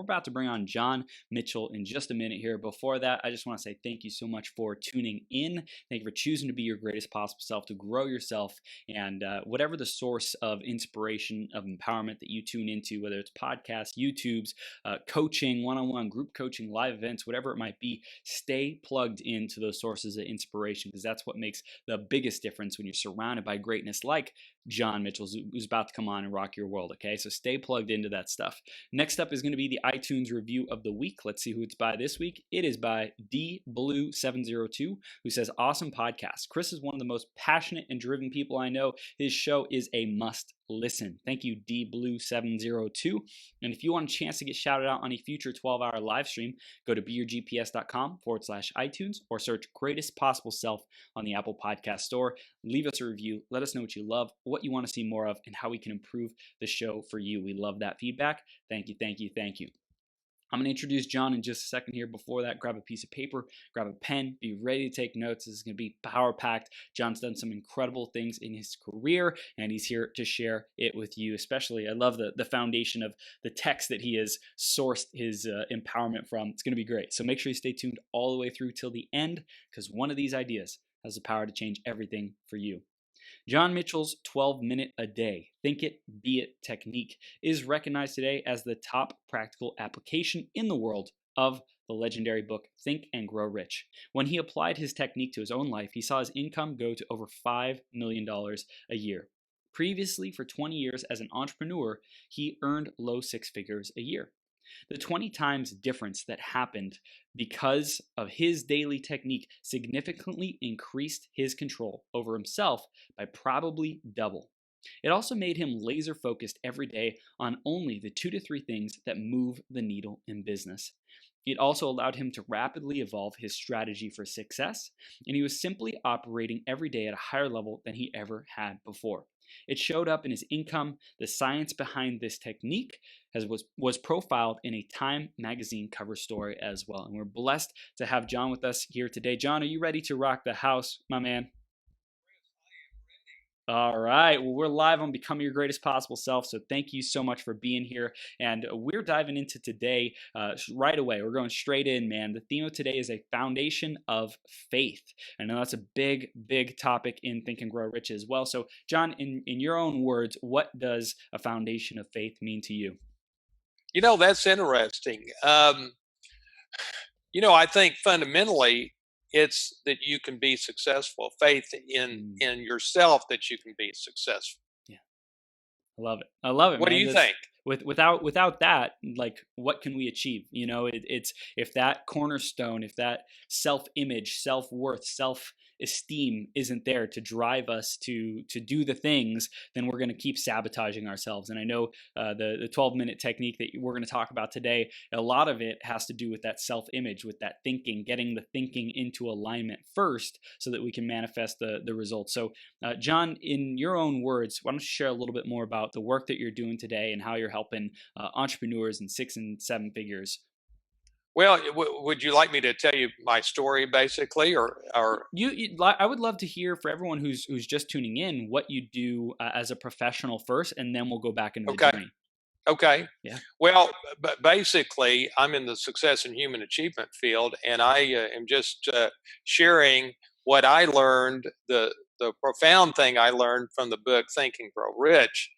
we're about to bring on John Mitchell in just a minute here. Before that, I just want to say thank you so much for tuning in. Thank you for choosing to be your greatest possible self, to grow yourself, and whatever the source of inspiration, of empowerment that you tune into, whether it's podcasts, YouTubes, coaching, one-on-one group coaching, live events, whatever it might be, stay plugged into those sources of inspiration, because that's what makes the biggest difference when you're surrounded by greatness like John Mitchell, who's about to come on and rock your world. Okay, so stay plugged into that stuff. Next up is going to be the iTunes review of the week. Let's see who it's by this week. It is by DBlue702, who says, "Awesome podcast. Chris is one of the most passionate and driven people I know. His show is a must listen." Thank you, DBlue702. And if you want a chance to get shouted out on a future 12-hour live stream, go to beyourgps.com/iTunes or search Greatest Possible Self on the Apple Podcast Store. Leave us a review. Let us know what you love, what you want to see more of, and how we can improve the show for you. We love that feedback. Thank you, thank you, thank you. I'm going to introduce John in just a second here. Before that, grab a piece of paper, grab a pen, be ready to take notes. This is going to be power-packed. John's done some incredible things in his career, and he's here to share it with you. Especially, I love the foundation of the text that he has sourced his empowerment from. It's going to be great. So make sure you stay tuned all the way through till the end, because one of these ideas has the power to change everything for you. John Mitchell's 12-minute-a-day Think It, Be It technique is recognized today as the top practical application in the world of the legendary book Think and Grow Rich. When he applied his technique to his own life, he saw his income go to over $5 million a year. Previously, for 20 years as an entrepreneur, he earned low six figures a year. The 20 times difference that happened because of his daily technique significantly increased his control over himself by probably double. It also made him laser focused every day on only the 2 to 3 things that move the needle in business. It also allowed him to rapidly evolve his strategy for success, and he was simply operating every day at a higher level than he ever had before. It showed up in his income. The science behind this technique was profiled in a Time magazine cover story as well. And we're blessed to have John with us here today. John, are you ready to rock the house, my man? All right. Well, we're live on Become Your Greatest Possible Self. So thank you so much for being here. And we're diving into today right away. We're going straight in, man. The theme of today is a foundation of faith. I know that's a big, big topic in Think and Grow Rich as well. So, John, in your own words, what does a foundation of faith mean to you? You know, that's interesting. I think fundamentally, it's that you can be successful. Faith in yourself that you can be successful. Yeah, I love it. I love it. What man. do you think? Without that, like, what can we achieve? You know, it's if that cornerstone, if that self-image, self-worth, self-esteem isn't there to drive us to do the things, then we're going to keep sabotaging ourselves. And I know the 12-minute technique that we're going to talk about today, a lot of it has to do with that self-image, with that thinking, getting the thinking into alignment first so that we can manifest the results. So John, in your own words, why don't you share a little bit more about the work that you're doing today and how you're helping entrepreneurs in 6 and 7 figures? Well, would you like me to tell you my story, basically, or I would love to hear, for everyone who's just tuning in, what you do as a professional first, and then we'll go back into the journey. Okay. Yeah. Well, but basically, I'm in the success and human achievement field, and I am just sharing what I learned, the profound thing I learned from the book Think and Grow Rich,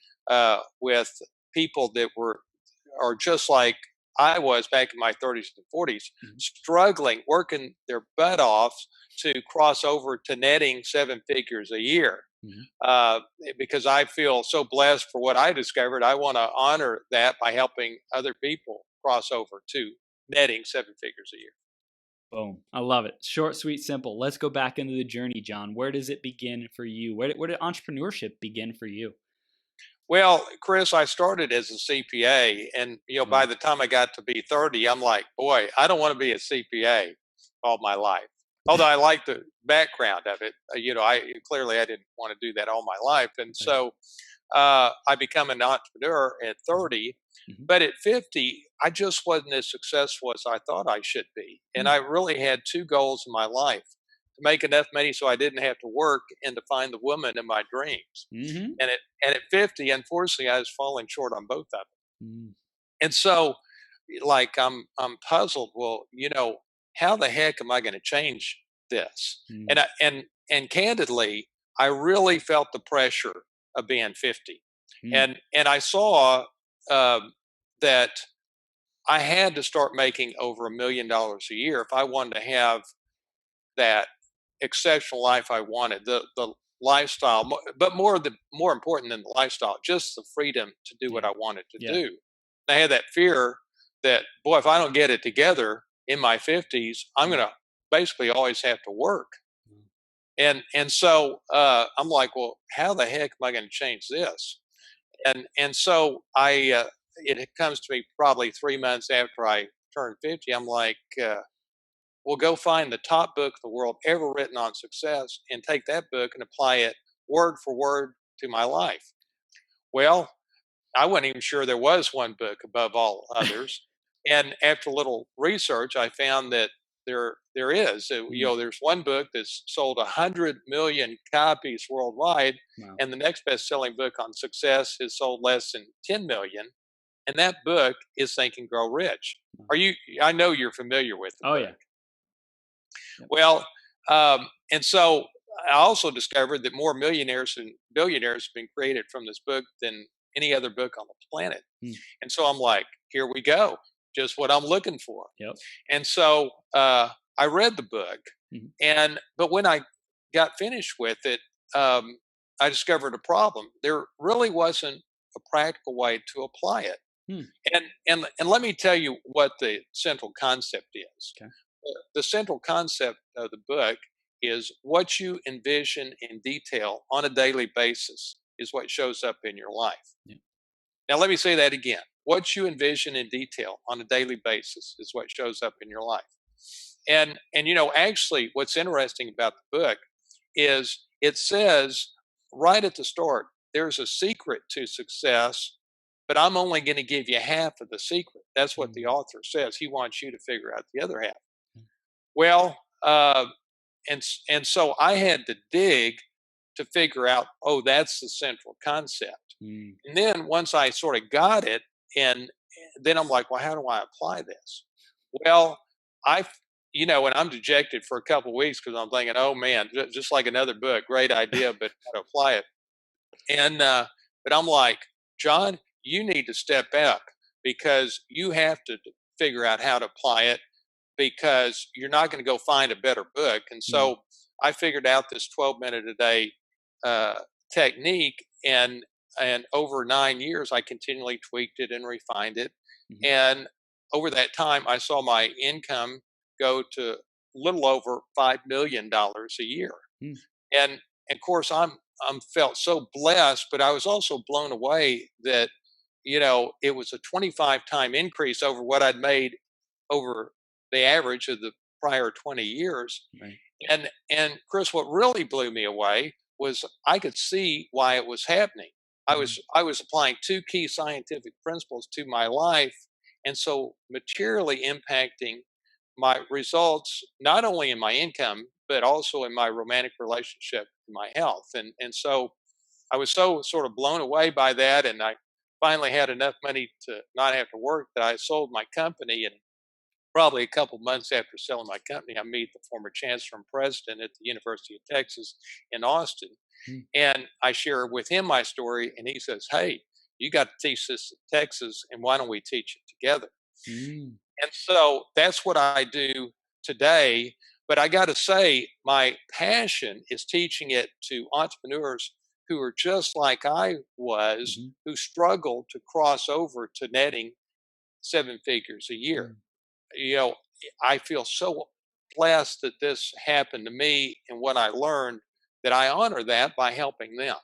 with people that are just like I was back in my 30s and 40s, struggling, working their butt off to cross over to netting 7 figures a year. Because I feel so blessed for what I discovered. I want to honor that by helping other people cross over to netting 7 figures a year. Boom. I love it. Short, sweet, simple. Let's go back into the journey, John. Where does it begin for you? Where did entrepreneurship begin for you? Well, Chris, I started as a CPA, and by the time I got to be 30, I'm like, boy, I don't want to be a CPA all my life. Although I like the background of it, I didn't want to do that all my life, and so I become an entrepreneur at 30. But at 50, I just wasn't as successful as I thought I should be, and I really had 2 goals in my life: to make enough money so I didn't have to work, and to find the woman in my dreams. And at 50, unfortunately, I was falling short on both of them. And so like I'm puzzled. Well, how the heck am I going to change this? Mm, And candidly, I really felt the pressure of being 50, mm, and I saw um, that I had to start making over $1 million a year if I wanted to have that exceptional life I wanted, the lifestyle, but more important than the lifestyle, just the freedom to do what yeah. I wanted to Yeah. do. I had that fear that, boy, if I don't get it together in my 50s, I'm Mm, going to basically always have to work. mm, And so I'm like, well, how the heck am I going to change this? And so it comes to me probably 3 months after I turned 50. I'm like, well, go find the top book in the world ever written on success and take that book and apply it word for word to my life. Well, I wasn't even sure there was one book above all others. And after a little research, I found that there is. mm, There's one book that's sold 100 million copies worldwide, wow. and the next best-selling book on success has sold less than 10 million. And that book is Think and Grow Rich. Wow. Are you? I know you're familiar with the Oh book. yeah. Yep. Well, and so I also discovered that more millionaires and billionaires have been created from this book than any other book on the planet. Mm, And so I'm like, here we go, just what I'm looking for. yep. And so I read the book, Mhm. but when I got finished with it, I discovered a problem. There really wasn't a practical way to apply it. Mm, And let me tell you what the central concept is. okay. The central concept of the book is what you envision in detail on a daily basis is what shows up in your life. Yeah. Now, let me say that again. What you envision in detail on a daily basis is what shows up in your life. And actually, what's interesting about the book is it says right at the start, there's a secret to success, but I'm only going to give you half of the secret. That's what the Mm, author says. He wants you to figure out the other half. mm, Well, and so I had to dig to figure out, oh, that's the central concept. mm, And then once I sort of got it, and then I'm like, well, how do I apply this? Well, I, and I'm dejected for a couple of weeks because I'm thinking, oh man, just like another book, great idea, but how to apply it? And but I'm like, John, you need to step up because you have to figure out how to apply it because you're not going to go find a better book. And mm, so I figured out this 12-minute a day uh, technique, and over 9 years, I continually tweaked it and refined it. mhm, And over that time, I saw my income go to a little over $5 million a year. mm, And of course, I'm felt so blessed, but I was also blown away that it was a 25-time increase over what I'd made over the average of the prior 20 years. right. And Chris, what really blew me away was I could see why it was happening. Mm, I was applying two key scientific principles to my life, and so materially impacting my results, not only in my income but also in my romantic relationship and my health. And so I was so sort of blown away by that, and I finally had enough money to not have to work that I sold my company. And probably a couple months after selling my company, I meet the former chancellor and president at the University of Texas in Austin. mm, And I share with him my story, and he says, hey, you got to teach this in Texas, and why don't we teach it together? mm, And so that's what I do today. But I got to say, my passion is teaching it to entrepreneurs who are just like I was, mhm, who struggle to cross over to netting 7 figures a year. mm. you know, I feel so blessed that this happened to me and what I learned, that I honor that by helping them.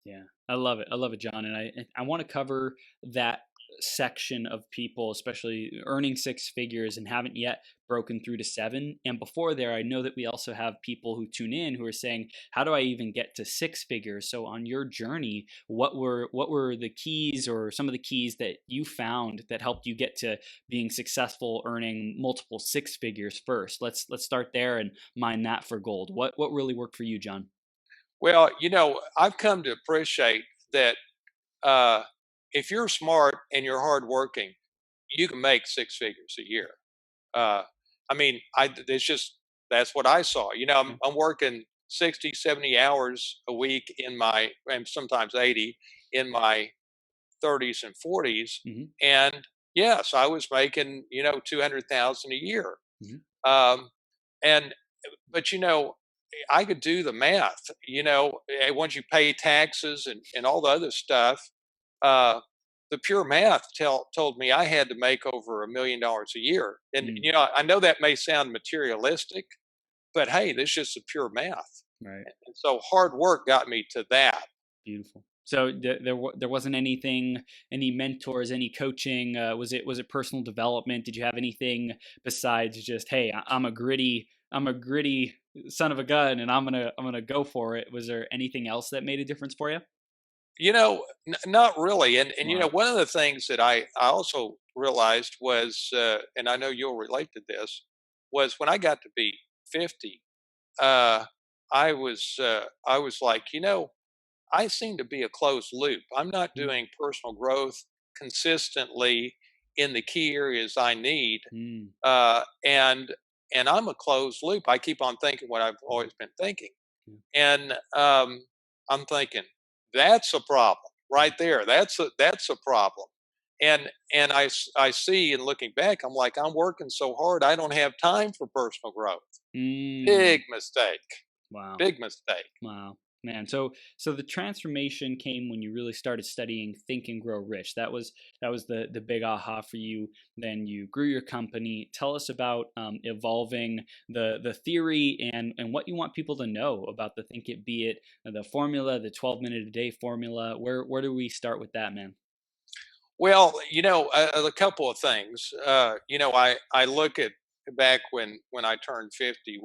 Yeah, I love it. I love it, John. And I want to cover that section of people, especially earning six figures and haven't yet broken through to seven. And before there, I know that we also have people who tune in who are saying, "How do I even get to six figures?" So on your journey, what were the keys or some of the keys that you found that helped you get to being successful, earning multiple six figures first? Let's start there and mine that for gold. What really worked for you, John? Well, I've come to appreciate that uh, if you're smart and you're hardworking, you can make six figures a year. Uh, I mean, it's just, that's what I saw. Yeah. I'm working 60, 70 hours a week and sometimes 80 in my 30s and 40s. Hmm. And yes, I was making, 200,000 a year. Hmm. Um, and, but, I could do the math, once you pay taxes and all the other stuff, uh, the pure math told me I had to make over $1 million a year. And, Mm. I know that may sound materialistic, but hey, this is just the pure math. Right. And so hard work got me to that. Beautiful. So there wasn't anything, any mentors, any coaching. Was it personal development? Did you have anything besides just, hey, I'm a gritty son of a gun, and I'm gonna go for it? Was there anything else that made a difference for you? Not really. And Wow. one of the things that I also realized was, and I know you'll relate to this, was when I got to be 50, uh, I was like, I seem to be a closed loop. I'm not Mm. doing personal growth consistently in the key areas I need, Mm. uh, and and I'm a closed loop. I keep on thinking what I've Mm. always been thinking, Yeah. and I'm thinking that's a problem right there. That's a problem. And I see, and looking back, I'm like, I'm working so hard, I don't have time for personal growth. Big Mm. mistake. Wow. Big mistake. Wow, man. So the transformation came when you really started studying Think and Grow Rich. That was the big aha for you. Then you grew your company. Tell us about evolving the theory and what you want people to know about the Think It Be It, the formula, the 12-minute a day formula. Where do we start with that, man? Well, a couple of things. I look at back when I turned 50.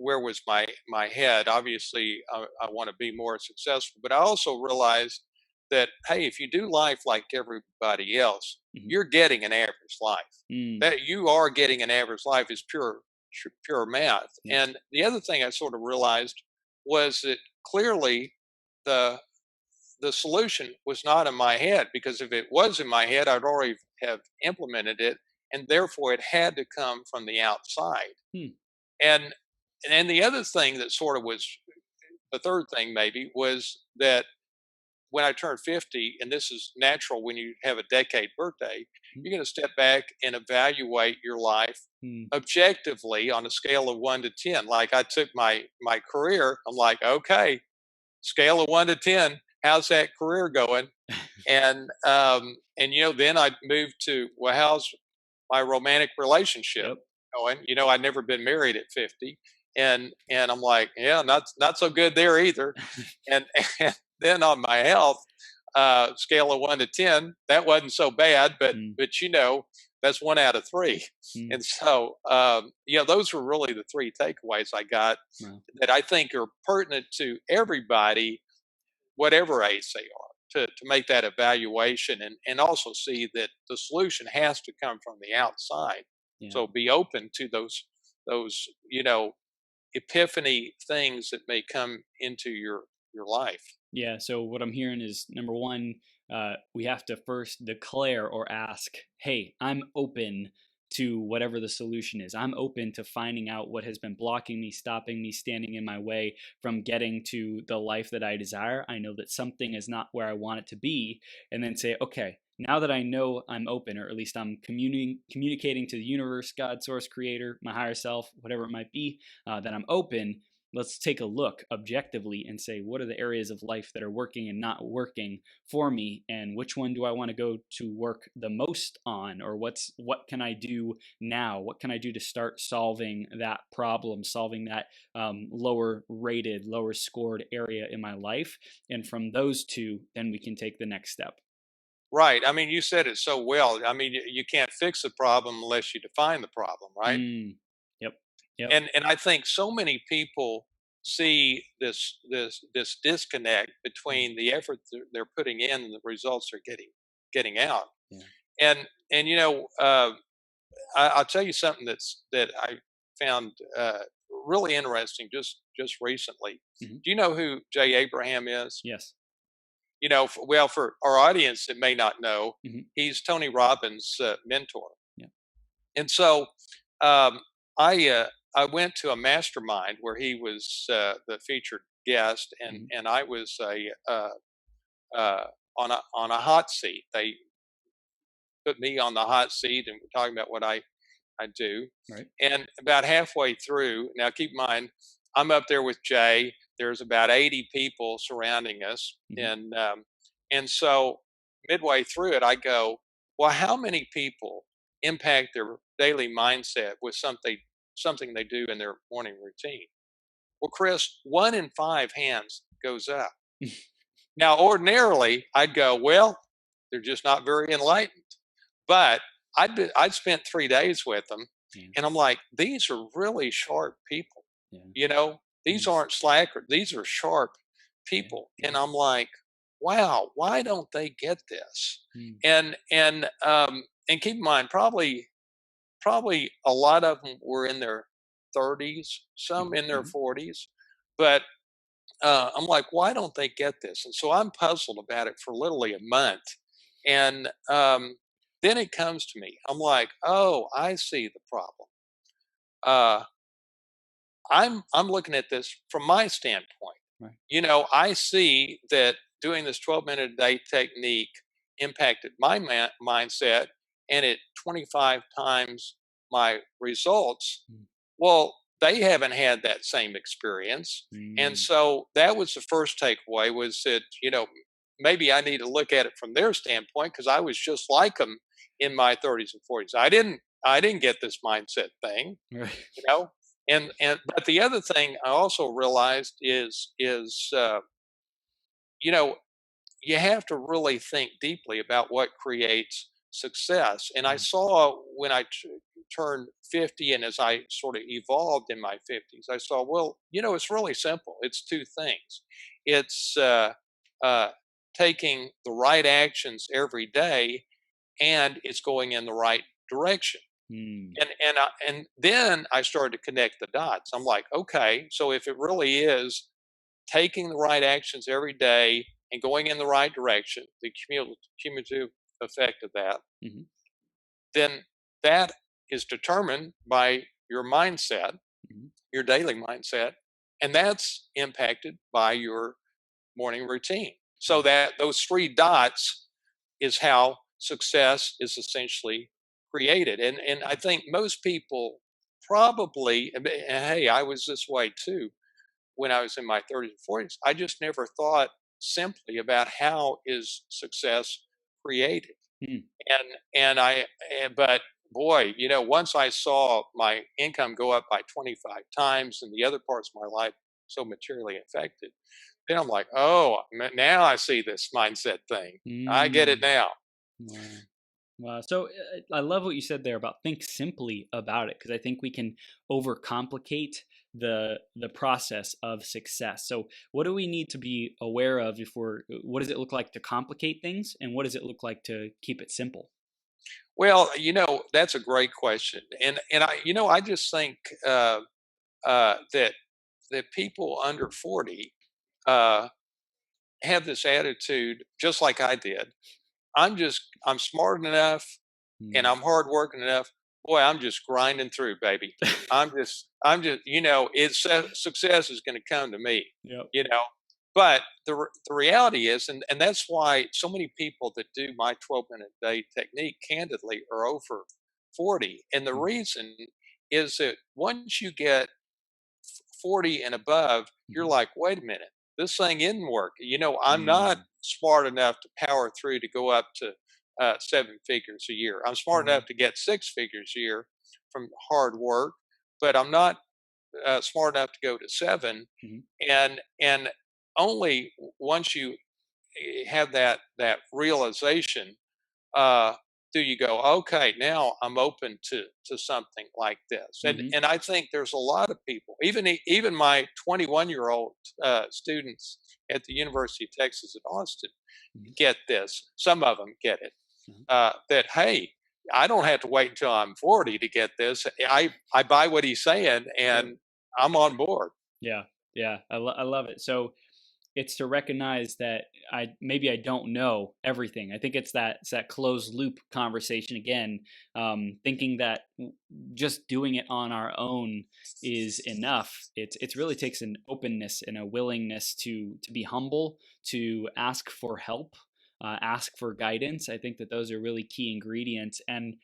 Where was my head? Obviously, I want to be more successful, but I also realized that, hey, if you do life like everybody else, Hmm. you're getting an average life. Mm. That you are getting an average life is pure math. Yep. And the other thing I sort of realized was that clearly the the solution was not in my head, because if it was in my head, I'd already have implemented it, and therefore it had to come from the outside. Hmm. And the other thing that sort of was the third thing maybe was that when I turned 50, and this is natural when you have a decade birthday, Hmm. you're going to step back and evaluate your life Hmm. objectively on a scale of 1 to 10. Like I took my career, I'm like, okay, scale of 1 to 10, how's that career going? And then I moved to, well, how's my romantic relationship Yep. going? I'd never been married at 50, and I'm like, yeah, not so good there either. And and then on my health, scale of 1 to 10, that wasn't so bad, but Mm. but that's 1 out of 3. Mm. And so, those were really the three takeaways I got Wow. that I think are pertinent to everybody, whatever age they are, to make that evaluation, and also see that the solution has to come from the outside. Yeah. So be open to those epiphany things that may come into your life. Yeah. So what I'm hearing is, number one, we have to first declare or ask, "Hey, I'm open to whatever the solution is. I'm open to finding out what has been blocking me, stopping me, standing in my way from getting to the life that I desire. I know that something is not where I want it to be." And then say, "Okay, now that I know I'm open, or at least I'm communicating to the universe, God, source, creator, my higher self, whatever it might be, that I'm open. Let's take a look objectively and say, what are the areas of life that are working and not working for me, and which one do I want to go to work the most on, or what can I do now? What can I do to start solving that problem, solving that lower rated, lower scored area in my life?" And from those two, then we can take the next step. Right. I mean, you said it so well. I mean, you can't fix the problem unless you define the problem, right? Mm. Yep. Yep. And I think so many people see this disconnect Mm. between the effort they're putting in and the results they're getting out. Yeah. And I'll tell you something that I found really interesting just recently. Hmm. Do you know who Jay Abraham is? Yes. well, for our audience that may not know, Hmm. he's Tony Robbins' mentor. Yeah. And so um, I went to a mastermind where he was the featured guest, and Hmm. I was uh, on a hot seat. They put me on the hot seat, and we're talking about what I do. Right. And about halfway through, now keep in mind, I'm up there with Jay. There's about 80 people surrounding us, Hmm. and so midway through it, I go, "Well, how many people impact their daily mindset with something they do in their morning routine?" Well, Chris, 1 in 5 hands goes up. Now, ordinarily, I'd go, "Well, they're just not very enlightened." But I'd spent 3 days with them, Yeah. and I'm like, these are really sharp people. Yeah. These Nice. aren't slackers. These are sharp Yeah. people, Yeah. and I'm like, wow, why don't they get this? Mm. And keep in mind, probably a lot of them were in their 30s, some Hmm. in their Hmm. 40s, but I'm like, why don't they get this? And so I'm puzzled about it for literally a month. And then it comes to me. I'm like, oh, I see the problem. Uh, I'm looking at this from my standpoint. Right. I see that doing this 12-minute a day technique impacted my mindset, and it 25 times my results. Mm. Well, they haven't had that same experience. And Mm. so that was the first takeaway, was that, maybe I need to look at it from their standpoint, because I was just like them in my 30s and 40s. I didn't get this mindset thing, Right. you know. And but the other thing I also realized is you know you have to really think deeply about what creates success. And I Mm. saw when I turned 50, and as I sort of evolved in my 50s, I saw, well, it's really simple. It's two things. It's uh, taking the right actions every day, and it's going in the right direction. Mm. And then I started to connect the dots. I'm like, okay, so if it really is taking the right actions every day and going in the right direction, the cumulative effect of that, Hmm. then that is determined by your mindset, Hmm. your daily mindset, and that's impacted by your morning routine. So Yeah. that those three dots is how success is essentially created. And I think most people probably, and hey, I was this way too when I was in my 30s and 40s. I just never thought simply about how is success created. Mm. But boy, once I saw my income go up by 25 times and the other parts of my life so materially affected, then I'm like, oh, now I see this mindset thing. I get it Mm. now. Wow. Wow. So I love what you said there about think simply about it, because I think we can overcomplicate the process of success. So what do we need to be aware of if what does it look like to complicate things, and what does it look like to keep it simple? Well, that's a great question, and I just think that people under 40 uh, have this attitude, just like I did. I'm smart enough, and Mm. I'm hardworking enough. Boy, I'm just grinding through, baby. I'm just, it's success is going to come to me, Yep. you know. But the reality is, and that's why so many people that do my 12-minute day technique, candidly, are over 40. And the Mm. reason is that once you get 40 and above, you're Mhm. like, wait a minute, this thing isn't working. I'm not Mm. smart enough to power through to go up to 7 figures a year. I'm smart Mhm. enough to get 6 figures a year from hard work, but I'm not smart enough to go to seven. Mhm. And only once you have that realization, uh, do you go, okay, now I'm open to something like this. and Mhm. and I think there's a lot of people, even my 21-year-old students at the University of Texas at Austin, Mhm. get this. Some of them get it, Mhm. that, hey, I don't have to wait until I'm 40 to get this. I buy what he's saying, Yep. and I'm on board. Yeah. Yeah. I love it. So it's to recognize that maybe I don't know everything. I think it's that closed loop conversation again, thinking that just doing it on our own is enough. It's really takes an openness and a willingness to be humble, to ask for help, ask for guidance. I think that those are really key ingredients, and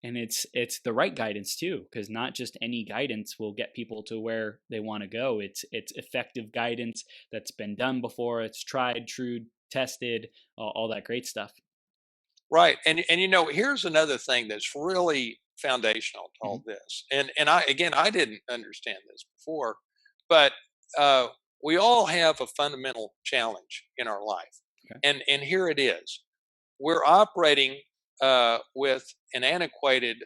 it's the right guidance too, because not just any guidance will get people to where they want to go. It's effective guidance that's been done before. It's tried, true, tested, all that great stuff. Right. And here's another thing that's really foundational to Hmm. all this. And I didn't understand this before, but uh, we all have a fundamental challenge in our life. Okay. And here it is. We're operating with an antiquated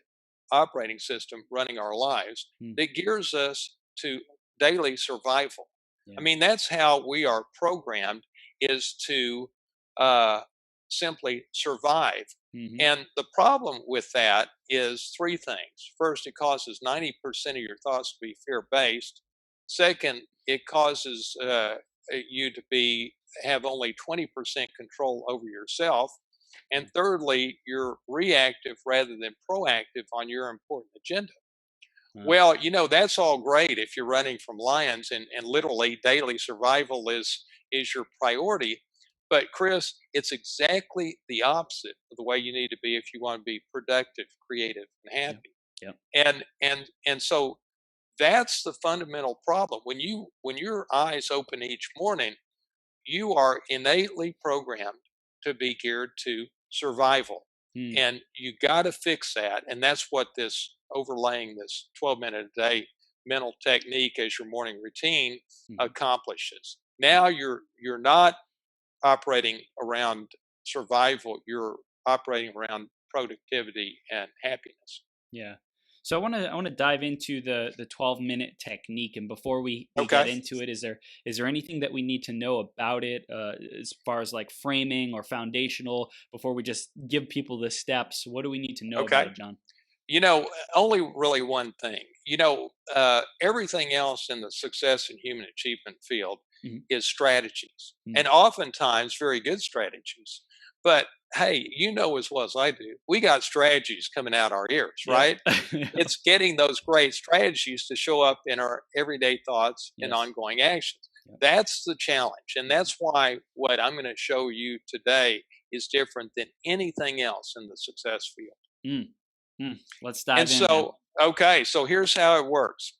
operating system running our lives Mm. that gears us to daily survival. I Yeah. mean, that's how we are programmed, is to uh, simply survive. Hmm. And the problem with that is three things. First, it causes 90% of your thoughts to be fear based. Second, it causes you to have only 20% control over yourself. And thirdly, you're reactive rather than proactive on your important agenda. Wow. Well, that's all great if you're running from lions and literally daily survival is your priority. But Chris, it's exactly the opposite of the way you need to be if you want to be productive, creative, and Yep. happy. Yep. And so that's the fundamental problem. When your eyes open each morning, you are innately programmed to be geared to survival. Mm. And you got to fix that. And that's what this overlaying this 12-minute a day mental technique as your morning routine Hmm. accomplishes. Yeah. Now you're not operating around survival, you're operating around productivity and happiness. Yeah. So I want to dive into the 12-minute technique, and before we get Okay. into it, is there anything that we need to know about it, as far as like framing or foundational, before we just give people the steps? What do we need to know about Okay. it, John? Only really one thing. Everything else in the success and human achievement field Hmm. is strategies, Mm. and oftentimes very good strategies. But hey, as well as I do, we got strategies coming out our ears, Yep. right? It's getting those great strategies to show up in our everyday thoughts and Yes. ongoing actions. Yep. That's the challenge. And Mhm. that's why what I'm going to show you today is different than anything else in the success field. Mm. Mm. Let's And dive in, man. so, okay, so here's how it works.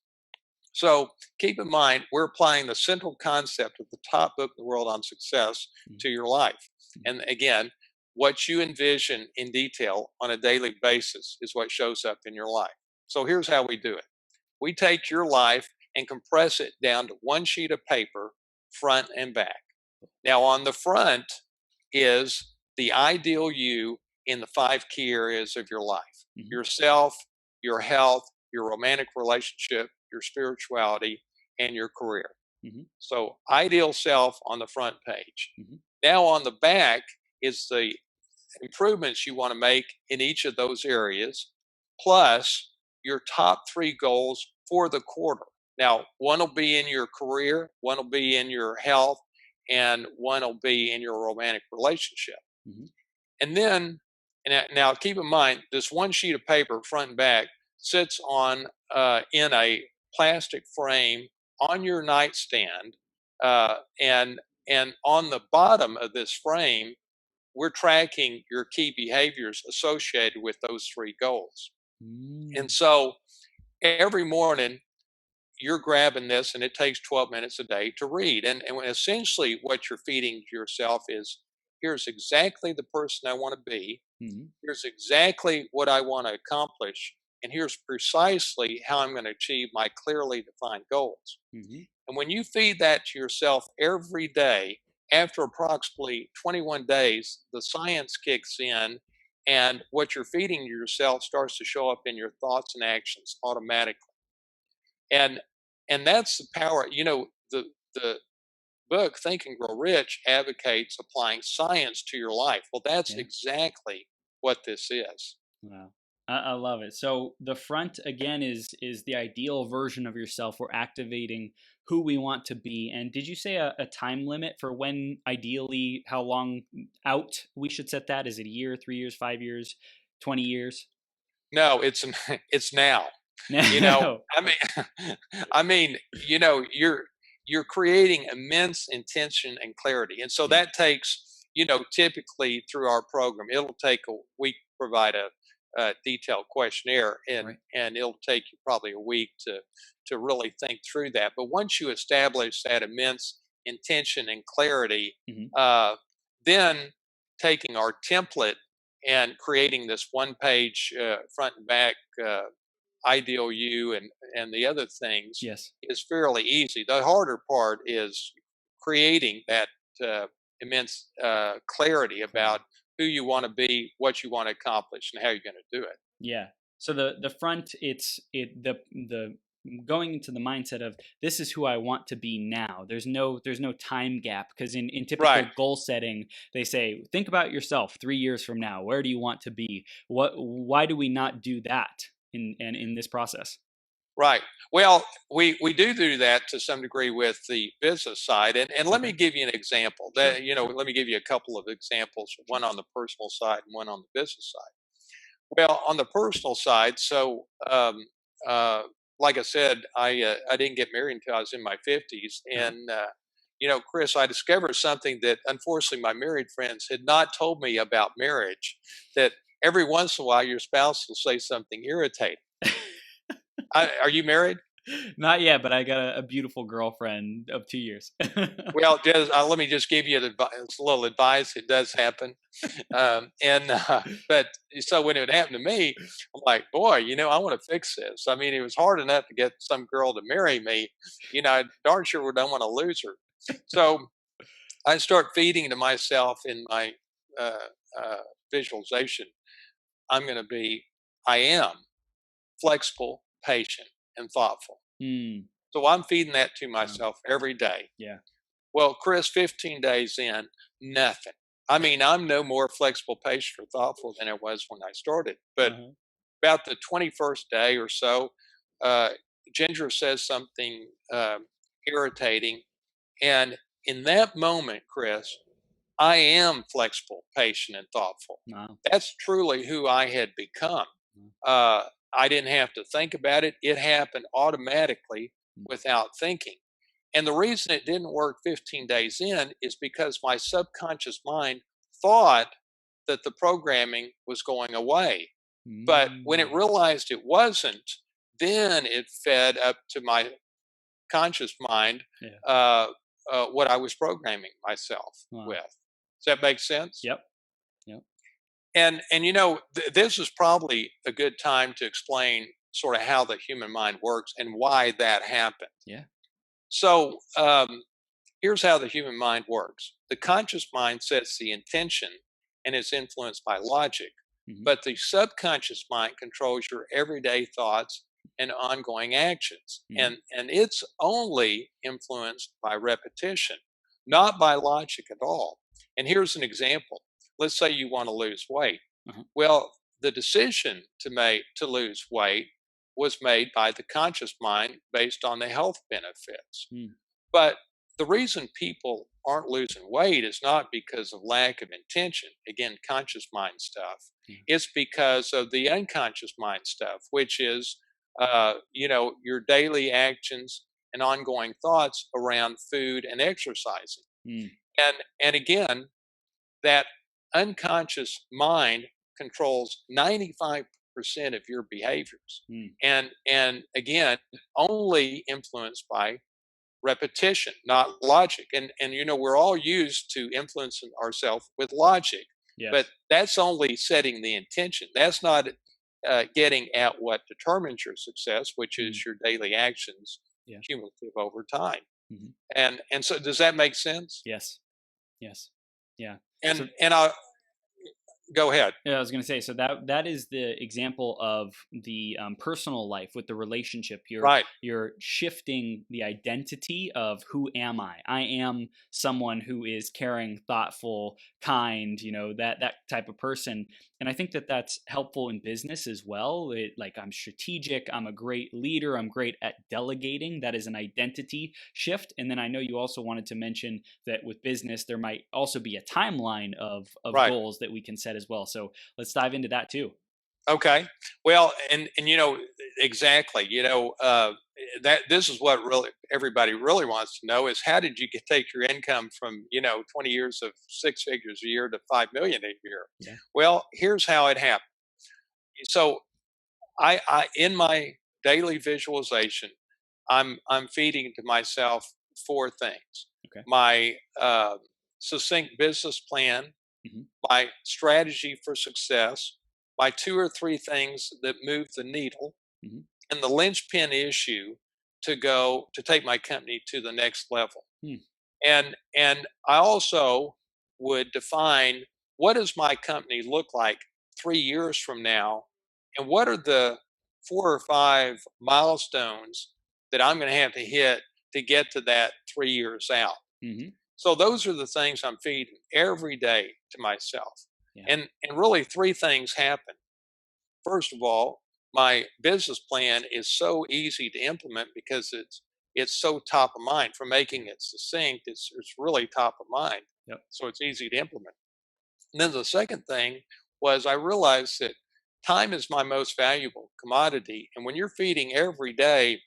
So keep in mind, we're applying the central concept of the top book in the world on success Mhm. to your life. Mhm. And again, what you envision in detail on a daily basis is what shows up in your life. So here's how we do it. We take your life and compress it down to one sheet of paper, front and back. Now, on the front is the ideal you in the five key areas of your life: Mhm. yourself, your health, your romantic relationship, your spirituality, and your career. Mhm. So, ideal self on the front page. Mhm. Now, on the back is the improvements you want to make in each of those areas, plus your top three goals for the quarter. Now, one will be in your career, one will be in your health, and one will be in your romantic relationship. Mhm. And then, now keep in mind, this one sheet of paper, front and back, sits on in a plastic frame on your nightstand, and on the bottom of this frame we're tracking your key behaviors associated with those three goals. And Mm. so every morning you're grabbing this, and it takes 12 minutes a day to read. And essentially, what you're feeding to yourself is, here's exactly the person I want to be, Mhm. here's exactly what I want to accomplish, and here's precisely how I'm going to achieve my clearly defined goals. Mhm. And when you feed that to yourself every day, after approximately 21 days, the science kicks in, and what you're feeding yourself starts to show up in your thoughts and actions automatically. And that's the power. The book Think and Grow Rich advocates applying science to your life. Well, that's Yeah. exactly what this is. Wow. I love it. So the front again is the ideal version of yourself. We're activating who we want to be. And did you say a time limit for when ideally how long out we should set that? Is it a year, 3 years, 5 years, 20 years? No, it's it's now. You know, No. I mean, I mean, you're creating immense intention and clarity, and so Yeah. that takes, typically through our program, it'll take a week to provide a detailed questionnaire, and Right. it'll take you probably a week to really think through that. But once you establish that immense intention and clarity, Hmm. uh, then taking our template and creating this one page front and back. Ideal you and the other things Yes. is fairly easy. The harder part is creating that uh, immense clarity about Clarity. who you want to be, what you want to accomplish, and how you're going to do it. Yeah. So the front, the going into the mindset of this is who I want to be now. There's no time gap, because in Right, typical goal setting they say think about yourself 3 years from now. Where do you want to be? Why do we not do that in this process? right. Well, we do that to some degree with the business side, and let Okay. me give you an example. Sure. That let me give you a couple of examples. Sure. One on the personal side and one on the business side. Well, on the personal side, so uh, like I said, I didn't get married until I was in my 50s, Uh-huh. and Chris, I discovered something that unfortunately my married friends had not told me about marriage. That every once in a while your spouse will say something irritating. Are you married? Not yet, but I got a beautiful girlfriend of 2 years. Well, let me just give you a little advice. It does happen, but so when it would happen to me, I'm like, boy, I want to fix this. I mean, it was hard enough to get some girl to marry me. I darn sure don't want to lose her. So I start feeding to myself in my uh, uh, visualization. I'm going to be, I am flexible, patient, and thoughtful. Hmm. So I'm feeding that to Wow. myself every day. Yeah. Well, Chris, 15 days in, nothing. I mean, I'm no more flexible, patient, or thoughtful than I was when I started. But Uh-huh. about the 21st day or so, uh, Ginger says something irritating. And in that moment, Chris, I am flexible, patient, and thoughtful. Wow. That's truly who I had become. Mm. Uh, I didn't have to think about it, it happened automatically without thinking. And the reason it didn't work 15 days in is because my subconscious mind thought that the programming was going away. But when it Mm. realized it wasn't, then it fed up to my conscious mind Yeah. uh, what I was programming myself Wow. with. Does that make sense? Yep. Yep. And this is probably a good time to explain sort of how the human mind works and why that happened. Yeah. So here's how the human mind works. The conscious mind sets the intention and is influenced by logic, Hmm. but the subconscious mind controls your everyday thoughts and ongoing actions. Hmm. And it's only influenced by repetition, not by logic at all. And here's an example. Let's say you want to lose weight. Uh-huh. Well, the decision to lose weight was made by the conscious mind based on the health benefits. Mm. But the reason people aren't losing weight is not because of lack of intention, again, conscious mind stuff. Yeah. It's because of the unconscious mind stuff, which is, your daily actions and ongoing thoughts around food and exercising. Mm. And again, that unconscious mind controls 95% of your behaviors. Mm. And again, only influenced by repetition, not logic. And we're all used to influencing ourselves with logic, but Yes. that's only setting the intention. That's not getting at what determines your success, which Mm. is your daily actions Yeah. cumulative over time. Hmm. And so does that make sense? Yes. Yes. Yeah. And So and I Go ahead. Yeah, I was going to say, so that is the example of the personal life with the relationship. Right. You're shifting the identity of who am I? I am someone who is caring, thoughtful, kind. That type of person. And I think that that's helpful in business as well. Like I'm strategic. I'm a great leader. I'm great at delegating. That is an identity shift. And then I know you also wanted to mention that with business there might also be a timeline of Right. goals that we can set as well. So let's dive into that too. Okay. Well, and exactly. That this is what really everybody really wants to know is how did you take your income from 20 years of 6 figures a year to 5 million a year? Yeah. Well, here's how it happened. So I in my daily visualization, I'm feeding to myself four things: Okay. my succinct business plan, Hmm. my strategy for success, my two or three things that move the needle, Hmm. and the linchpin issue to go to take my company to the next level. Hmm. And I also would define what does my company look like 3 years from now, and what are the 4 or 5 milestones that I'm going to have to hit to get to that 3 years out. Hmm. So those are the things I'm feeding every day to myself. Yeah. And really three things happen. First of all, my business plan is so easy to implement because it's so top of mind. For making it succinct, it's really top of mind. Yep. So it's easy to implement. And then the second thing was I realized that time is my most valuable commodity. And when you're feeding every day,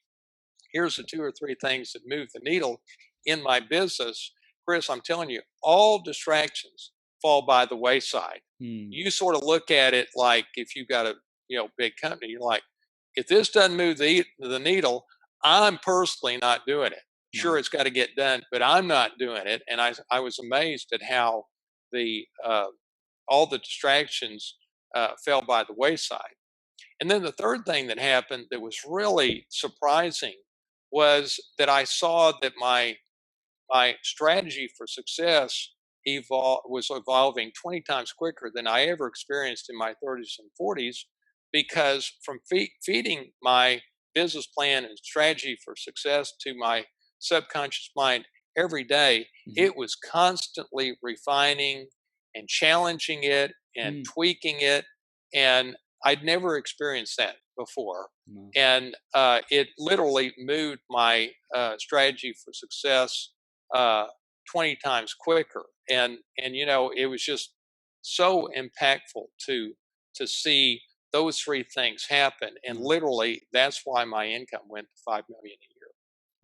here's the two or three things that move the needle in my business. Chris, I'm telling you, all distractions fall by the wayside. Hmm. You sort of look at it like if you've got a big company, you're like, if this doesn't move the needle, I'm personally not doing it. Sure, Wow. it's got to get done, but I'm not doing it. And I was amazed at how the all the distractions fell by the wayside. And then the third thing that happened that was really surprising was that I saw that my strategy for success was evolving 20 times quicker than I ever experienced in my 30s and 40s because from feeding my business plan and strategy for success to my subconscious mind every day, Hmm. it was constantly refining and challenging it and Hmm. tweaking it. And I'd never experienced that before. Wow. And it literally moved my strategy for success uh, 20 times quicker. And it was just so impactful to see those three things happen. And Wow. literally, that's why my income went to 5 million a year.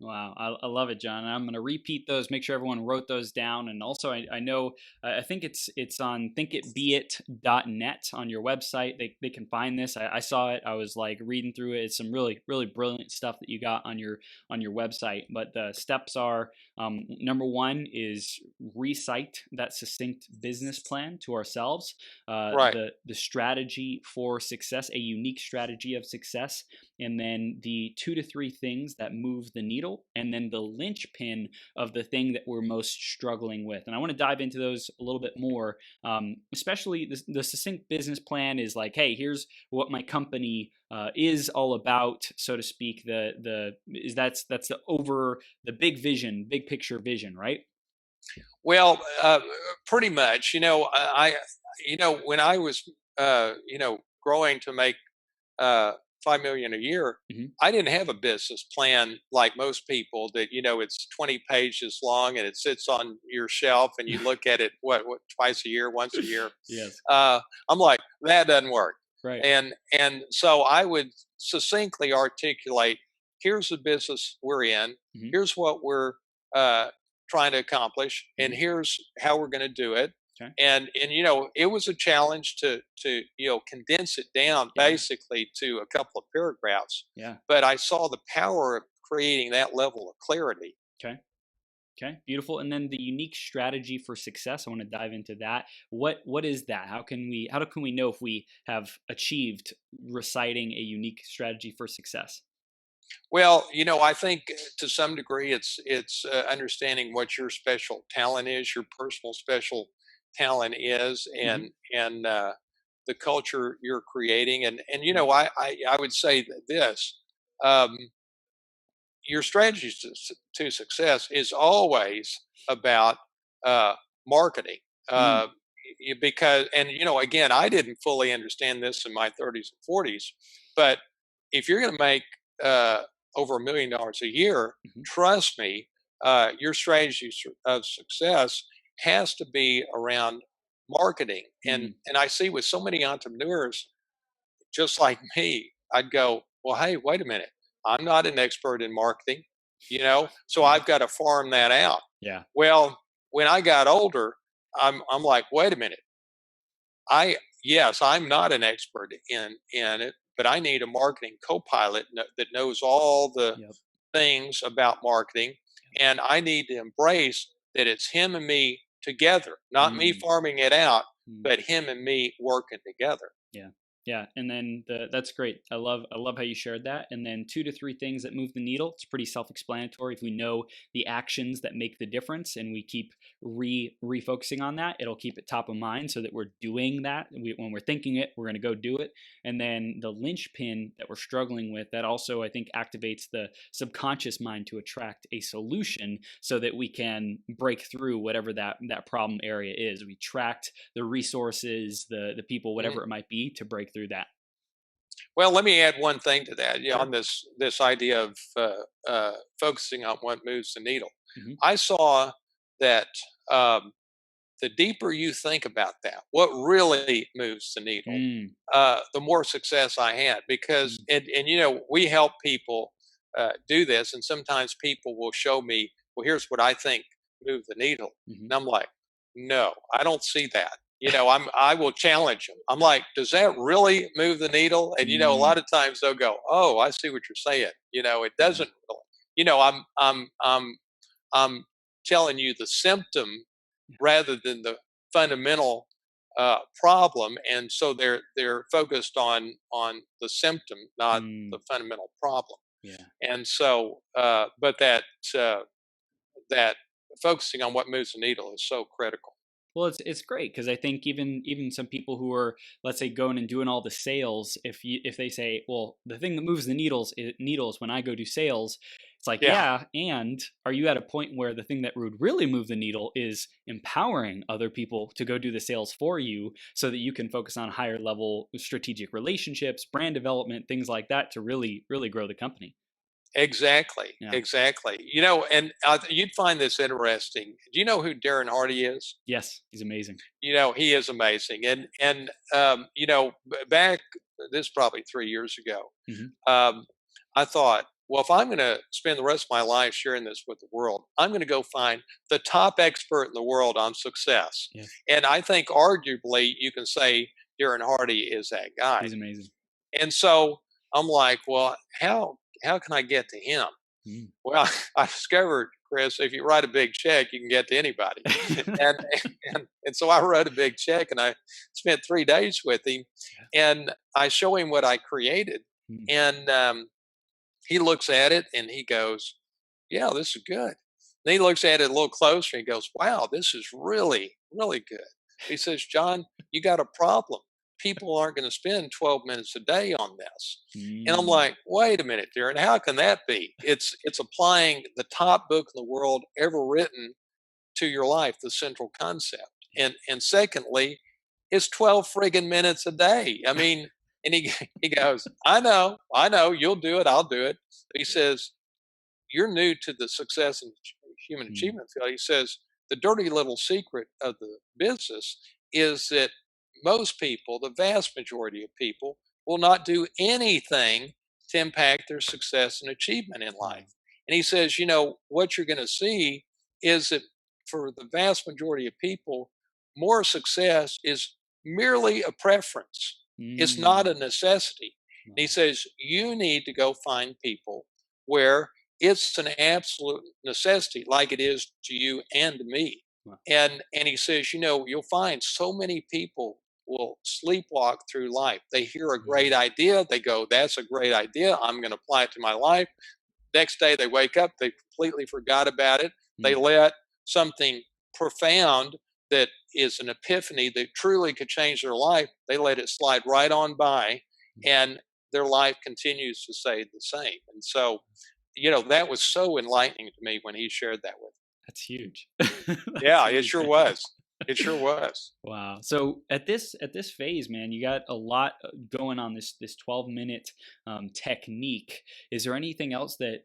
Wow, I love it, John. And I'm going to repeat those, make sure everyone wrote those down. And also, I know, I think it's on thinkitbeeit.net on your website. They can find this. I saw it. I was like reading through it. It's some really, really brilliant stuff that you got on your website. But the steps are number one is recite that succinct business plan to ourselves. Right. The strategy for success, a unique strategy of success, and then the 2 to 3 things that move the needle, and then the linchpin of the thing that we're most struggling with. And I want to dive into those a little bit more. Especially the succinct business plan is like, hey, here's what my company is all about, so to speak. That's the big vision, big picture vision, right? Well, pretty much. When I was growing to make 5 million a year, Hmm. I didn't have a business plan like most people that it's 20 pages long and it sits on your shelf and you look at it what twice a year, once a year. Yes. uh, I'm like, that doesn't work. Right. And so I would succinctly articulate, here's the business we're in, Hmm. here's what we're uh, trying to accomplish, and Hmm. here's how we're going to do it. Okay. And it was a challenge to condense it down Yeah. basically to a couple of paragraphs, Yeah. but I saw the power of creating that level of clarity. Okay. Okay, beautiful. And then the unique strategy for success. I want to dive into that. What is that? How can we know if we have achieved reciting a unique strategy for success? Well, I think to some degree it's understanding what your special talent is, your personal special talent is, Hmm. and the culture you're creating. And you know, I would say this. Um, your strategy to success is always about uh, marketing. Mm. Uh, because, and you know, again, I didn't fully understand this in my 30s and 40s, but if you're going to make uh, over $1 million a year, Hmm. trust me, your strategy of success has to be around marketing. Mm. And I see with so many entrepreneurs just like me, I'd go, well, hey, wait a minute. I'm not an expert in marketing, you know, so Yeah. I've got to farm that out. Yeah. Well, when I got older, I'm like, wait a minute. Yes, I'm not an expert in it, but I need a marketing co-pilot that knows all the Yep. things about marketing, and I need to embrace that it's him and me together, not me Mm. farming it out, Mm. but him and me working together. Yeah. Yeah. And then that's great. I love how you shared that. And then 2 to 3 things that move the needle. It's pretty self-explanatory. If we know the actions that make the difference and we keep refocusing on that, it'll keep it top of mind so that we're doing that. When we're thinking it, we're going to go do it. And then the linchpin that we're struggling with, that also I think activates the subconscious mind to attract a solution so that we can break through whatever that problem area is. We tracked the resources, the people, Mhm. whatever it might be, to break through that. Well, let me add one thing to that. Yeah, Sure. on this idea of focusing on what moves the needle. Hmm. I saw that um, the deeper you think about that, what really moves the needle, Mm. the more success I had. Because Mm. and you know, we help people do this, and sometimes people will show me, well, here's what I think move the needle, Hmm. and I'm like, no, I don't see that. You know, I will challenge them. I'm like, does that really move the needle? And you know, a Mm. lot of times they'll go, oh, I see what you're saying. You know, it Yeah. doesn't really. You know, I'm telling you the symptom rather than the fundamental problem, and so they're focused on the symptom, not the Mm. fundamental problem. Yeah. And so, but uh, that focusing on what moves the needle is so critical. Well, it's great because I think even some people who are, let's say, going and doing all the sales, if they say, well, the thing that moves the needles when I go do sales, it's like, Yeah, yeah, and are you at a point where the thing that would really move the needle is empowering other people to go do the sales for you so that you can focus on higher level strategic relationships, brand development, things like that to really grow the company. exactly, Yeah. exactly. You know, and you'd find this interesting. Do you know who Darren Hardy is? Yes, he's amazing. You know, he is amazing. And you know, back this probably 3 years ago, Hmm. um, I thought, well, if I'm going to spend the rest of my life sharing this with the world, I'm going to go find the top expert in the world on success. Yeah, And I think arguably you can say Darren Hardy is that guy. he's amazing. And so I'm like, well, how can I get to him? Mm. Well, I discovered, Chris, if you write a big check, you can get to anybody. And and so I wrote a big check, and I spent 3 days with him, and I show him what I created, Mm. and he looks at it and he goes, "Yeah, this is good." Then he looks at it a little closer and he goes, "Wow, this is really, really good." He says, "John, you got a problem. People aren't going to spend 12 minutes a day on this." And I'm Mm. like, "Wait a minute, Darren, how can that be? It's applying the top book in the world ever written to your life, the central concept. And secondly, it's 12 friggin' minutes a day. I mean, and he goes, I know, you'll do it, I'll do it. But he says, you're new to the success and human Mm. achievement field. He says, the dirty little secret of the business is that most people, the vast majority of people, will not do anything to impact their success and achievement in Wow. life. And he says, you know, what you're going to see is that for the vast majority of people, more success is merely a preference. It's not Mm. a necessity. And he Wow. says, you need to go find people where it's an absolute necessity, like it is to you and to me. Wow. And he says, you know, you'll find so many people will sleepwalk through life. They hear a Mm. great idea, they go, "That's a great idea. I'm going to apply it to my life." Next day, they wake up, they completely forgot about it. They Mm. let something profound that is an epiphany that truly could change their life, they let it slide right on by, and their life continues to stay the same. And so, that was so enlightening to me when he shared that with me. That's huge. That's Yeah, it huge. sure was. It sure was. Wow. So at this phase, man, you got a lot going on this 12-minute technique. Is there anything else that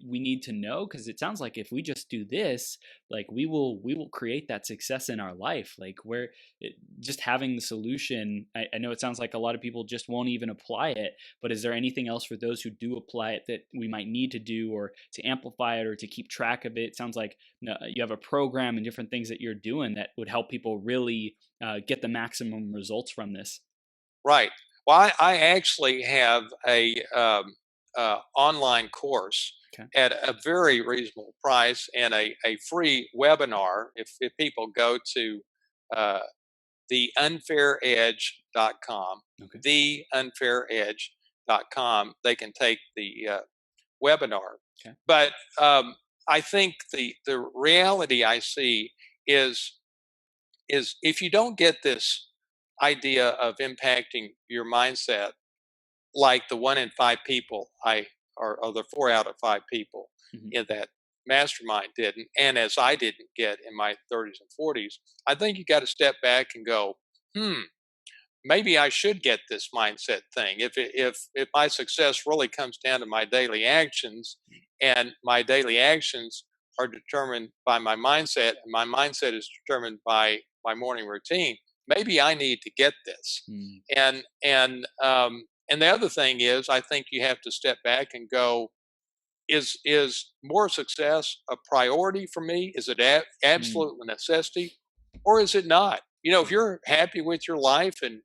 we need to know? Because it sounds like if we just do this, like we will create that success in our life. Like just having the solution. I know it sounds like a lot of people just won't even apply it. But is there anything else for those who do apply it that we might need to do, or to amplify it, or to keep track of it? It sounds like you have a program and different things that you're doing that would help people really get the maximum results from this. Right. Well, I actually have a online course Okay. at a very reasonable price, and a free webinar. If people go to uh, theunfairedge.com, Okay. theunfairedge.com, they can take the webinar. Okay. But I think the reality I see is if you don't get this idea of impacting your mindset, like the 1 in 5 people or the 4 out of 5 people Hmm. in that mastermind didn't, and as I didn't get in my 30s and 40s, I think you got to step back and go, maybe I should get this mindset thing. If my success really comes down to my daily actions, and my daily actions are determined by my mindset, and my mindset is determined by my morning routine, maybe I need to get this. Mm. And the other thing is, I think you have to step back and go, is more success a priority for me? Is it Mm. absolute necessity, or is it not? If Mm. you're happy with your life, and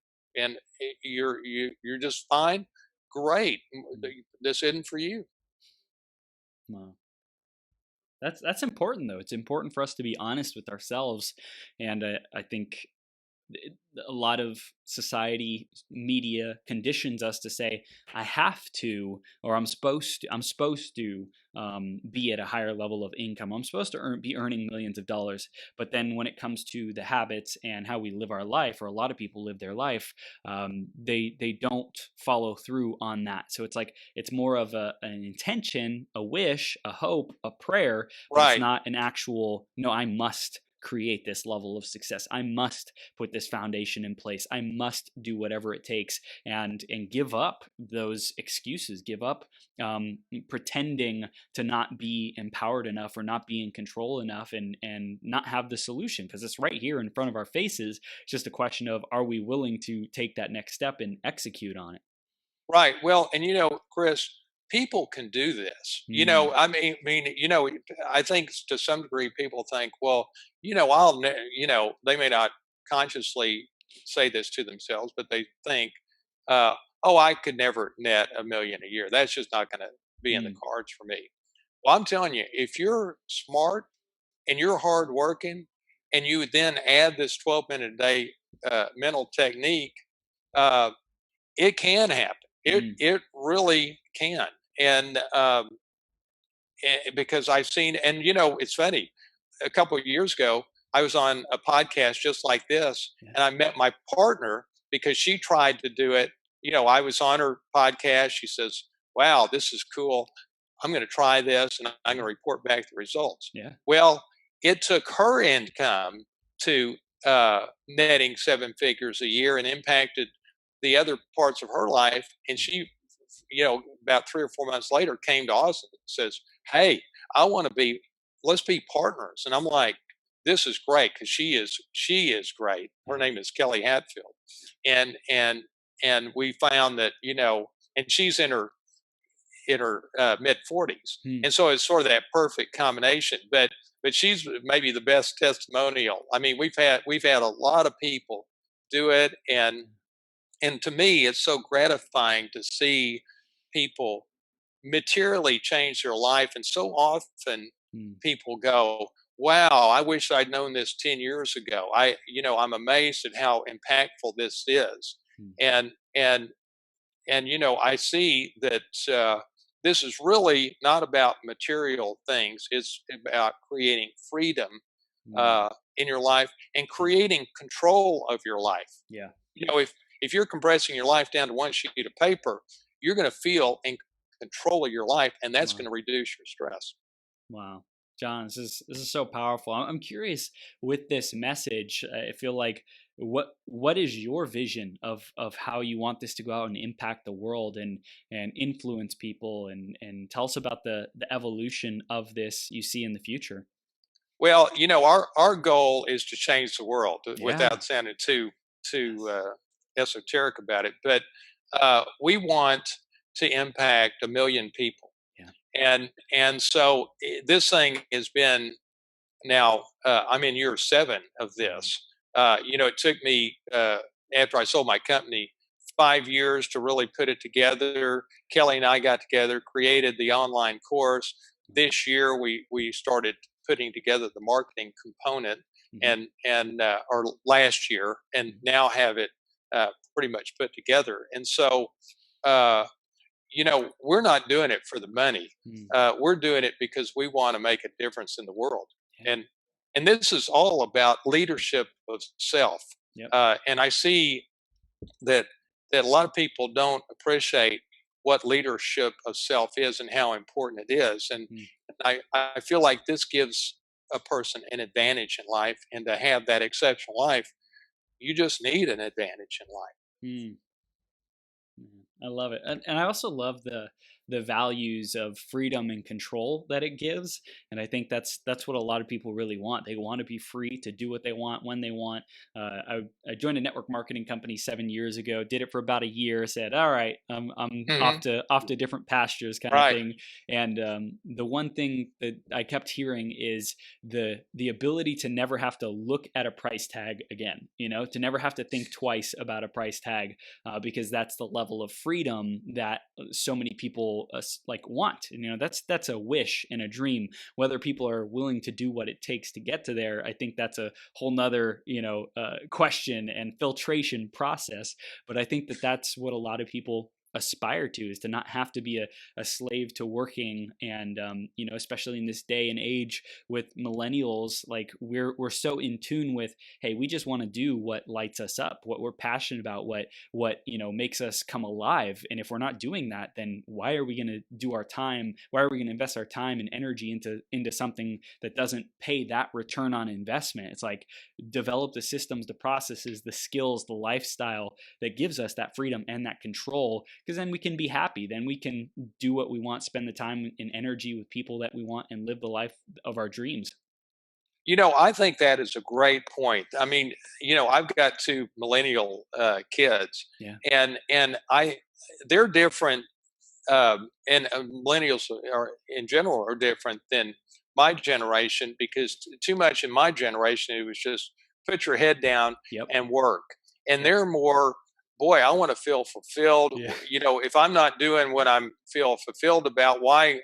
you're just fine, great. Mm. This isn't for you. Wow. That's important though. It's important for us to be honest with ourselves, and I think a lot of society media conditions us to say I have to, or I'm supposed to be at a higher level of income. I'm supposed to be earning millions of dollars. But then when it comes to the habits and how we live our life, or a lot of people live their life, they don't follow through on that. So it's like it's more of an intention, a wish, a hope, a prayer, but it's Right. not an actual, no, I must create this level of success. I must put this foundation in place. I must do whatever it takes, and give up those excuses. Give up pretending to not be empowered enough, or not be in control enough, and not have the solution, because it's right here in front of our faces. It's just a question of, are we willing to take that next step and execute on it? Right. Well, and Chris, people can do this. Mm. I think to some degree people think, well, they may not consciously say this to themselves, but they think, oh, I could never net a million a year. That's just not going to be in the Mm. cards for me. Well, I'm telling you, if you're smart and you're hardworking, and you then add this 12-minute a day mental technique, uh, it can happen. It Mm. it really can. And because I've seen, and it's funny. A couple of years ago, I was on a podcast just like this, Yeah. and I met my partner because she tried to do it. I was on her podcast. She says, "Wow, this is cool. I'm going to try this, and I'm going to report back the results." Yeah. Well, it took her income to netting 7 figures a year, and impacted the other parts of her life. And she, about 3 or 4 months later, came to us and says, "Hey, I want to be. Let's be partners." And I'm like, "This is great," because she is great. Her Yeah. name is Kelly Hatfield, and we found that, and she's in her mid 40s, Mm. and so it's sort of that perfect combination. But she's maybe the best testimonial. I mean, we've had a lot of people do it, and to me, it's so gratifying to see people materially change their life. And so often Mm. people go, "Wow, I wish I'd known this 10 years ago." I'm amazed at how impactful this is. Mm. And I see that this is really not about material things. It's about creating freedom Mm. in your life and creating control of your life. Yeah. If you're compressing your life down to one sheet of paper, you're going to feel in control of your life, and that's going Wow. to reduce your stress. Wow. John, this is so powerful. I'm curious with this message. I feel like what is your vision of how you want this to go out and impact the world and influence people and tell us about the evolution of this you see in the future. Well, our goal is to change the world Yeah. without sounding too Yes. esoteric about it. But we want to impact 1 million people, Yeah. and so this thing has been now. I'm in year 7 of Wow. this. It took me after I sold my company 5 years to really put it together. Kelly and I got together, created the online course. This year we started putting together the marketing component, Mm-hmm. and or last year, and Mm-hmm. now have it pretty much put together. And so uh, we're not doing it for the money. Mm. We're doing it because we want to make a difference in the world. Yeah. And this is all about leadership of self. Yep. And I see that a lot of people don't appreciate what leadership of self is and how important it is. And Mm. I feel like this gives a person an advantage in life, and to have that exceptional life, you just need an advantage in life. Mm. I love it, and I also love the values of freedom and control that it gives, and I think that's what a lot of people really want. They want to be free to do what they want when they want. I joined a network marketing company 7 years ago. Did it for about a year. Said, "All right, I'm Hmm. off to different pastures," kind of Right. thing. And the one thing that I kept hearing is the ability to never have to look at a price tag again. To never have to think twice about a price tag, because that's the level of freedom that so many people like want. And, that's a wish and a dream. Whether people are willing to do what it takes to get to there, I think that's a whole nother question and filtration process. But I think that that's what a lot of people aspire to, is to not have to be a slave to working. And especially in this day and age with millennials, like we're so in tune with, hey, we just want to do what lights us up, what we're passionate about, what makes us come alive. And if we're not doing that, then why are we going to do our time, why are we going to invest our time and energy into something that doesn't pay that return on investment? It's like, develop the systems, the processes, the skills, the lifestyle that gives us that freedom and that control, because then we can be happy, then we can do what we want, spend the time and energy with people that we want, and live the life of our dreams. I think that is a great point. I mean, I've got 2 millennial kids, Yeah. and they're different, and millennials are in general are different than my generation, because too much in my generation it was just put your head down Yep. and work, and Yep. they're more, boy, I want to feel fulfilled. Yeah. If I'm not doing what I'm feel fulfilled about, why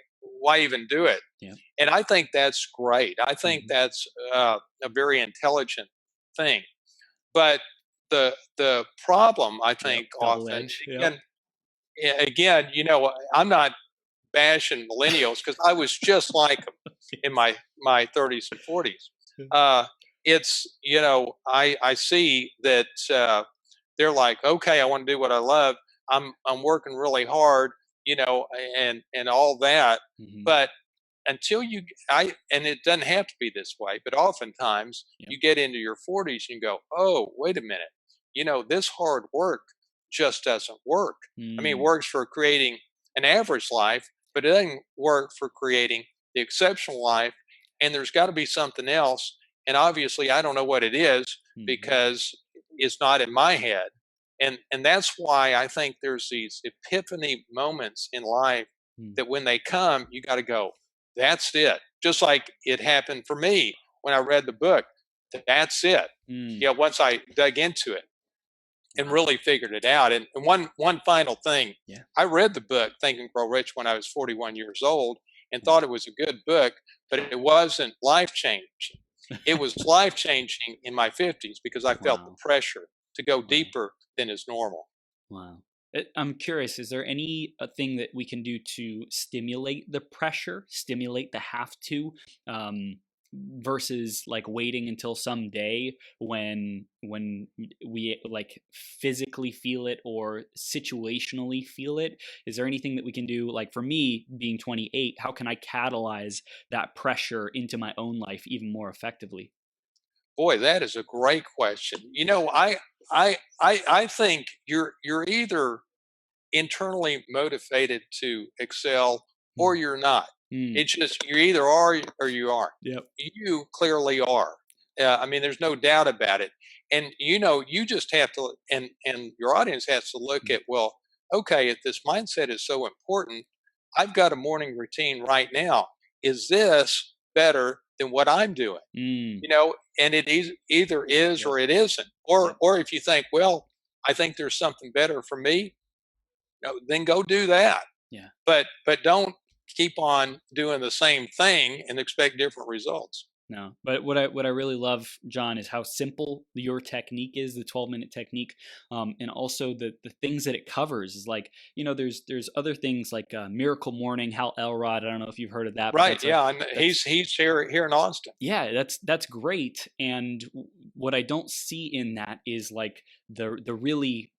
even do it? Yeah. And I think that's great. I think Mm-hmm. that's a very intelligent thing. But the problem, I Yep. think, Double often, edge. Yep. again, I'm not bashing millennials, because I was just like them in my 30s and 40s. Uh, it's I see that they're like, okay, I want to do what I love. I'm working really hard, and all that, Mm-hmm. but until and it doesn't have to be this way, but oftentimes Yep. you get into your 40s and you go, oh, wait a minute, this hard work just doesn't work. I mean, it Mm. works for creating an average life, but it doesn't work for creating the exceptional life. And there's got to be something else, and obviously I don't know what it is, Mm-hmm. because it's not in my head. And that's why I think there's these epiphany moments in life Mm. that when they come, you got to go, that's it. Just like it happened for me when I read the book. That's it. Mm. Yeah, once I dug into it and Wow. really figured it out. And one final thing, Yeah. I read the book Think and Grow Rich when I was 41 years old, and Wow. thought it was a good book, but it wasn't life changing. It was life changing in my 50s, because I felt the Wow. pressure to go Wow. deeper than is normal. Wow. I'm curious, is there any thing that we can do to stimulate the pressure, stimulate the have to? versus like waiting until someday when we like physically feel it or situationally feel it? Is there anything that we can do, like for me being 28, how can I catalyze that pressure into my own life even more effectively? Boy, that is a great question. I think you're either internally motivated to excel or Mm. you're not. Mm. It's just you either are or you aren't. Yep. You clearly are. I mean, there's no doubt about it. And you just have to, and your audience has to look Mm. at, well, okay, if this mindset is so important, I've got a morning routine right now. Is this better than what I'm doing? Mm. And it either is Yep. or it isn't. Yep. Or if you think, well, I think there's something better for me, then go do that. Yeah. But don't keep on doing the same thing and expect different results. No, but what I really love, John, is how simple your technique is, the 12-minute technique, and also the things that it covers. Is like, there's other things like Miracle Morning, Hal Elrod. I don't know if you've heard of that, but Right? Yeah, and that's he's here in Austin. yeah, that's great. And what I don't see in that is like the really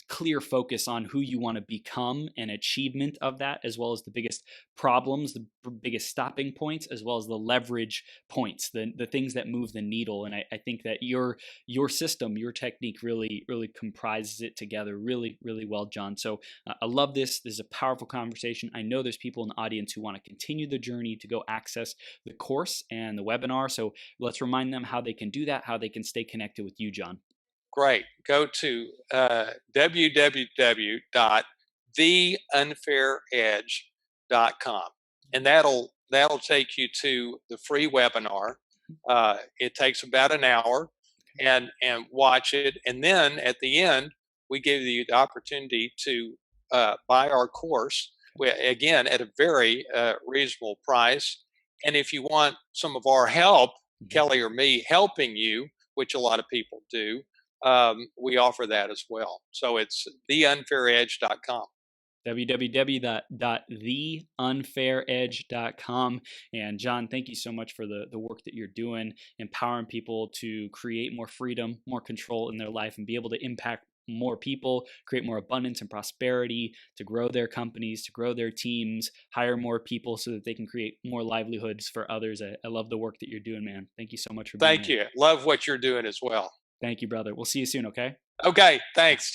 clear focus on who you want to become and achievement of that, as well as the biggest problems, the biggest stopping points, as well as the leverage points, the things that move the needle. And I think that your system, your technique really comprises it together really well, John. So I love this. This is a powerful conversation. I know there's people in the audience who want to continue the journey to go access the course and the webinar. So let's remind them how they can do that, how they can stay connected with you, John. Great. Go to www.theunfairedge.com, and that'll take you to the free webinar. It takes about an hour, and watch it, and then at the end we give you the opportunity to buy our course, again at a very reasonable price. And if you want some of our help, Kelly or me helping you, which a lot of people do, we offer that as well. So it's theunfairedge.com. www.theunfairedge.com. And John, thank you so much for the work that you're doing, empowering people to create more freedom, more control in their life, and be able to impact more people, create more abundance and prosperity, to grow their companies, to grow their teams, hire more people so that they can create more livelihoods for others. I love the work that you're doing, man. Thank you so much for being Thank here. you. Love what you're doing as well. Thank you, brother. We'll see you soon, okay? Okay. Thanks.